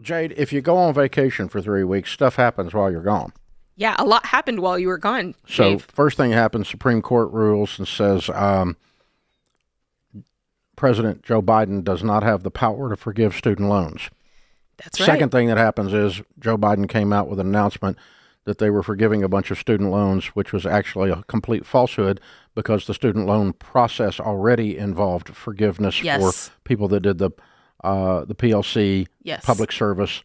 Jade, if you go on vacation for 3 weeks, stuff happens while you're gone. Yeah, a lot happened while you were gone, So Dave. first thing happens, Supreme Court rules and says President Joe Biden does not have the power to forgive student loans. That's right. Second thing that happens is Joe Biden came out with an announcement that they were forgiving a bunch of student loans, which was actually a complete falsehood because the student loan process already involved forgiveness for people that did the PLC public service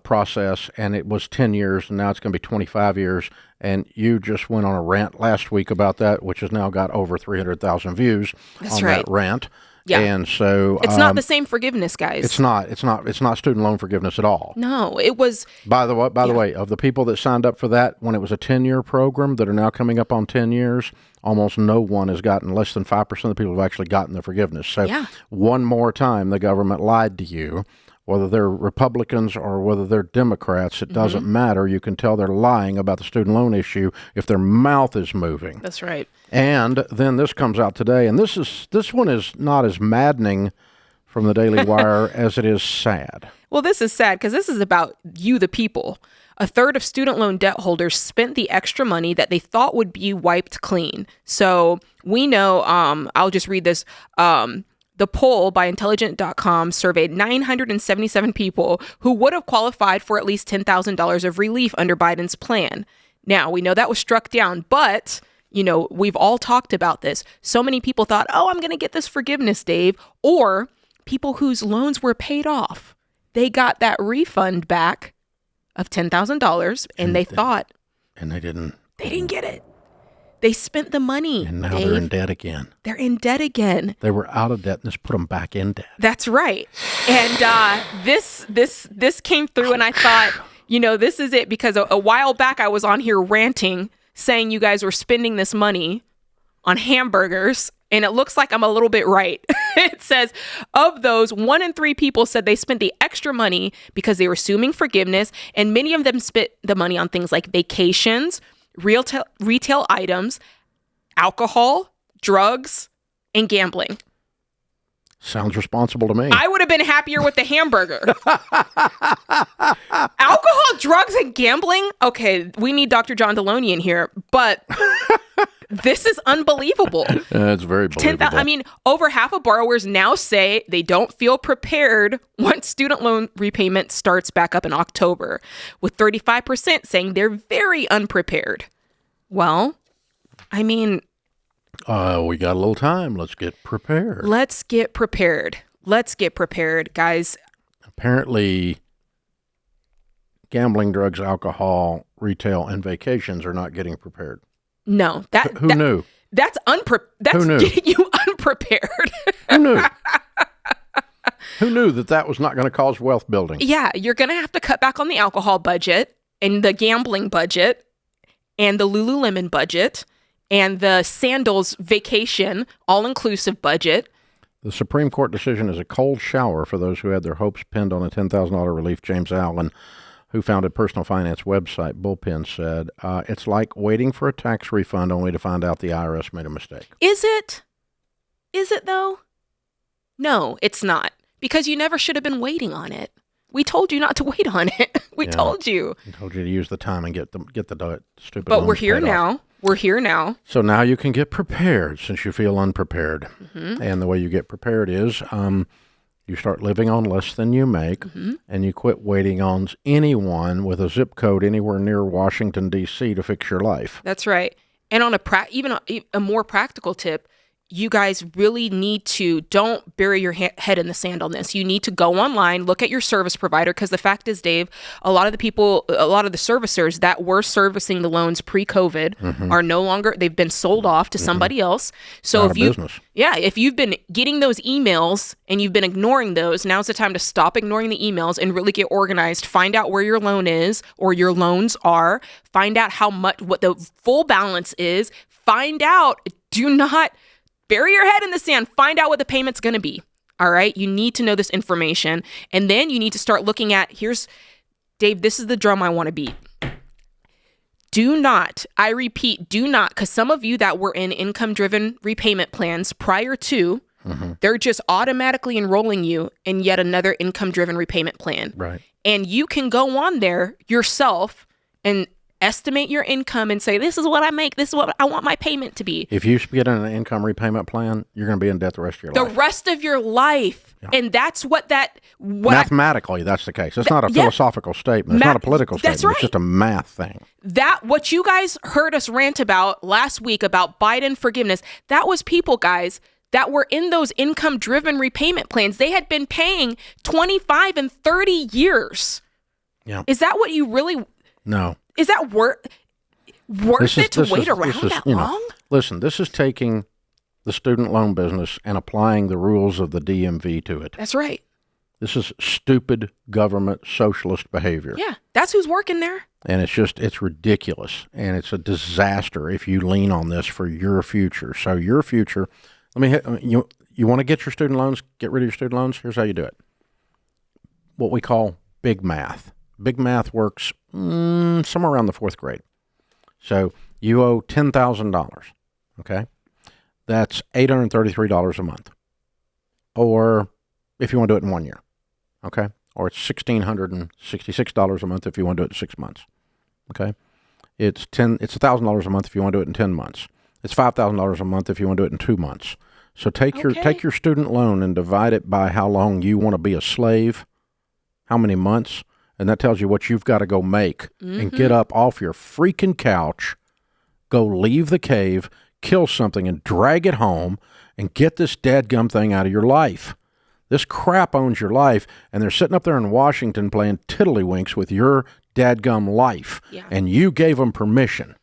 process, and it was 10 years, and now it's going to be 25 years. And you just went on a rant last week about that, which has now got over 300,000 views that rant. Yeah. And so it's not the same forgiveness, guys. It's not student loan forgiveness at all. No, it was. By the way, of the people that signed up for that when it was a 10-year program that are now coming up on 10 years, almost no one has gotten, less than 5% of the people have actually gotten the forgiveness. So one more time, the government lied to you. Whether they're Republicans or whether they're Democrats, it doesn't matter. You can tell they're lying about the student loan issue if their mouth is moving. That's right. And then this comes out today, and this one is not as maddening from the Daily Wire as it is sad. Well, this is sad because this is about you, the people. A third of student loan debt holders spent the extra money that they thought would be wiped clean. So we know, I'll just read this. The poll by Intelligent.com surveyed 977 people who would have qualified for at least $10,000 of relief under Biden's plan. Now, we know that was struck down, but, we've all talked about this. So many people thought, I'm going to get this forgiveness, Dave. Or people whose loans were paid off. They got that refund back of $10,000, and they thought. And they didn't. They didn't get it. They spent the money. And now Dave. they're in debt again. They're in debt again. They were out of debt, and this put them back in debt. That's right. And this came through, and I thought, this is it, because a while back I was on here ranting, saying you guys were spending this money on hamburgers, and it looks like I'm a little bit right. It says, of those, 1 in 3 people said they spent the extra money because they were assuming forgiveness, and many of them spent the money on things like vacations, retail items, alcohol, drugs, and gambling. Sounds responsible to me. I would have been happier with the hamburger. Alcohol, drugs, and gambling? Okay, we need Dr. John Deloney in here, but this is unbelievable. It's very believable. Over half of borrowers now say they don't feel prepared once student loan repayment starts back up in October, with 35% saying they're very unprepared. Well, we got a little time. Let's get prepared. Let's get prepared, guys. Apparently, gambling, drugs, alcohol, retail, and vacations are not getting prepared. No, who knew? That's getting you unprepared. Who knew? Who knew that was not going to cause wealth building? Yeah, you're going to have to cut back on the alcohol budget and the gambling budget and the Lululemon budget and the sandals vacation all-inclusive budget. The Supreme Court decision is a cold shower for those who had their hopes pinned on a $10,000 relief. James Allen, who founded personal finance website Bullpen, said, it's like waiting for a tax refund only to find out the IRS made a mistake. Is it? Is it, though? No, it's not. Because you never should have been waiting on it. We told you not to wait on it. We told you. We told you to use the time and get the stupid. But we're here now. We're here now. So now you can get prepared since you feel unprepared. Mm-hmm. And the way you get prepared is you start living on less than you make, and you quit waiting on anyone with a zip code anywhere near Washington, D.C. to fix your life. That's right. And on even a more practical tip, you guys really need to don't bury your head in the sand on this. You need to go online, look at your service provider, because the fact is, Dave, a lot of the servicers that were servicing the loans pre-COVID are no longer, they've been sold off to somebody else. So if you've been getting those emails and you've been ignoring those, now's the time to stop ignoring the emails and really get organized. Find out where your loan is or your loans are. Find out what the full balance is. Find out, do not bury your head in the sand. Find out what the payment's going to be. All right. You need to know this information. And then you need to start looking at, Dave, this is the drum I want to beat. Do not, I repeat, do not, because some of you that were in income-driven repayment plans prior to They're just automatically enrolling you in yet another income-driven repayment plan. Right. And you can go on there yourself and estimate your income and say, this is what I make. This is what I want my payment to be. If you get in an income repayment plan, you're going to be in debt the rest of your life. The rest of your life. Yeah. And that's what mathematically, that's the case. It's not a philosophical statement. It's not a political statement. Right. It's just a math thing. What you guys heard us rant about last week about Biden forgiveness, that was people, guys, that were in those income-driven repayment plans. They had been paying 25 and 30 years. Yeah. Is that what you really... No. Is that worth it to wait around that long? Listen, this is taking the student loan business and applying the rules of the DMV to it. That's right. This is stupid government socialist behavior. Yeah, that's who's working there. And it's ridiculous. And it's a disaster if you lean on this for your future. So your future, you want to get your student loans, get rid of your student loans? Here's how you do it. What we call big math. Big math works somewhere around the fourth grade. So you owe $10,000, okay? That's $833 a month. Or if you want to do it in 1 year, okay? Or it's $1,666 a month if you want to do it in 6 months, okay? It's $1,000 a month if you want to do it in 10 months. It's $5,000 a month if you want to do it in 2 months. So take your student loan and divide it by how long you want to be a slave, how many months, and that tells you what you've got to go make and get up off your freaking couch, go leave the cave, kill something and drag it home and get this dadgum thing out of your life. This crap owns your life, and they're sitting up there in Washington playing tiddlywinks with your dadgum life, and you gave them permission.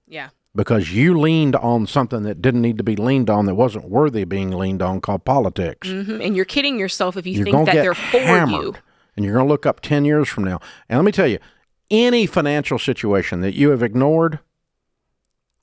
Yeah. Because you leaned on something that didn't need to be leaned on, that wasn't worthy of being leaned on, called politics. And you're kidding yourself if you think that they're for you. And you're going to look up 10 years from now. And let me tell you, any financial situation that you have ignored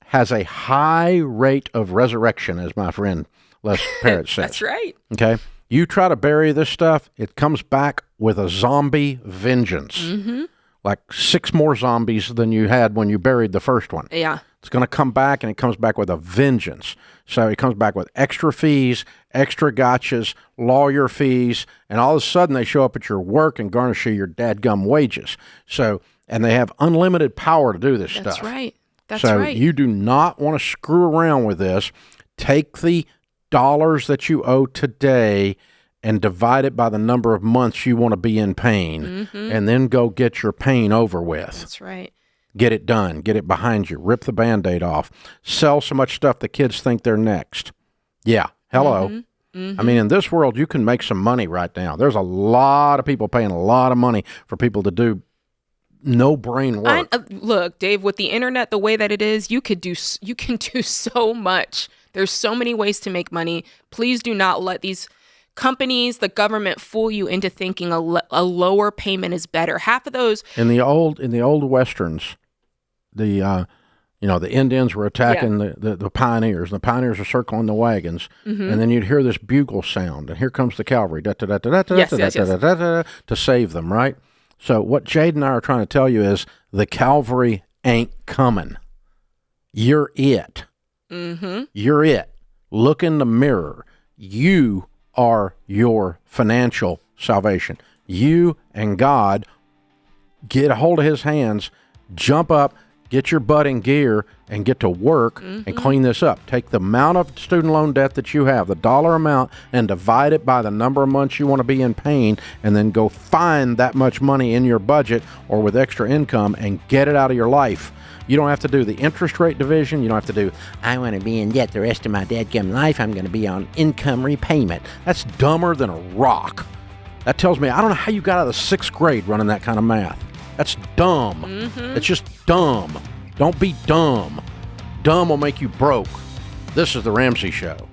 has a high rate of resurrection, as my friend Les Parrott says. That's right. Okay? You try to bury this stuff, it comes back with a zombie vengeance. Like 6 more zombies than you had when you buried the first one. Yeah. It's going to come back, and it comes back with a vengeance. So it comes back with extra fees, extra gotchas, lawyer fees, and all of a sudden they show up at your work and garnish you your dadgum wages. So, and they have unlimited power to do this stuff. That's right. That's right. So you do not want to screw around with this. Take the dollars that you owe today and divide it by the number of months you want to be in pain, and then go get your pain over with. That's right. Get it done. Get it behind you. Rip the Band-Aid off. Sell so much stuff the kids think they're next. Yeah. Hello. I mean, in this world, you can make some money right now. There's a lot of people paying a lot of money for people to do no brain work. Look, Dave, with the internet the way that it is, you can do so much. There's so many ways to make money. Please do not let these companies, the government, fool you into thinking a lower payment is better. Half of those in the old westerns, the Indians were attacking the pioneers. The pioneers are circling the wagons, and then you'd hear this bugle sound, and here comes the cavalry to save them. Right. So what Jade and I are trying to tell you is the cavalry ain't coming. You're it. You're it. Look in the mirror. You are your financial salvation. You and God, get a hold of his hands, jump up, get your butt in gear, and get to work and clean this up. Take the amount of student loan debt that you have, the dollar amount, and divide it by the number of months you want to be in pain, and then go find that much money in your budget or with extra income and get it out of your life. You don't have to do the interest rate division. You don't have to do, I want to be in debt the rest of my dadgum life. I'm going to be on income repayment. That's dumber than a rock. That tells me, I don't know how you got out of the 6th grade running that kind of math. That's dumb. It's just dumb. Don't be dumb. Dumb will make you broke. This is The Ramsey Show.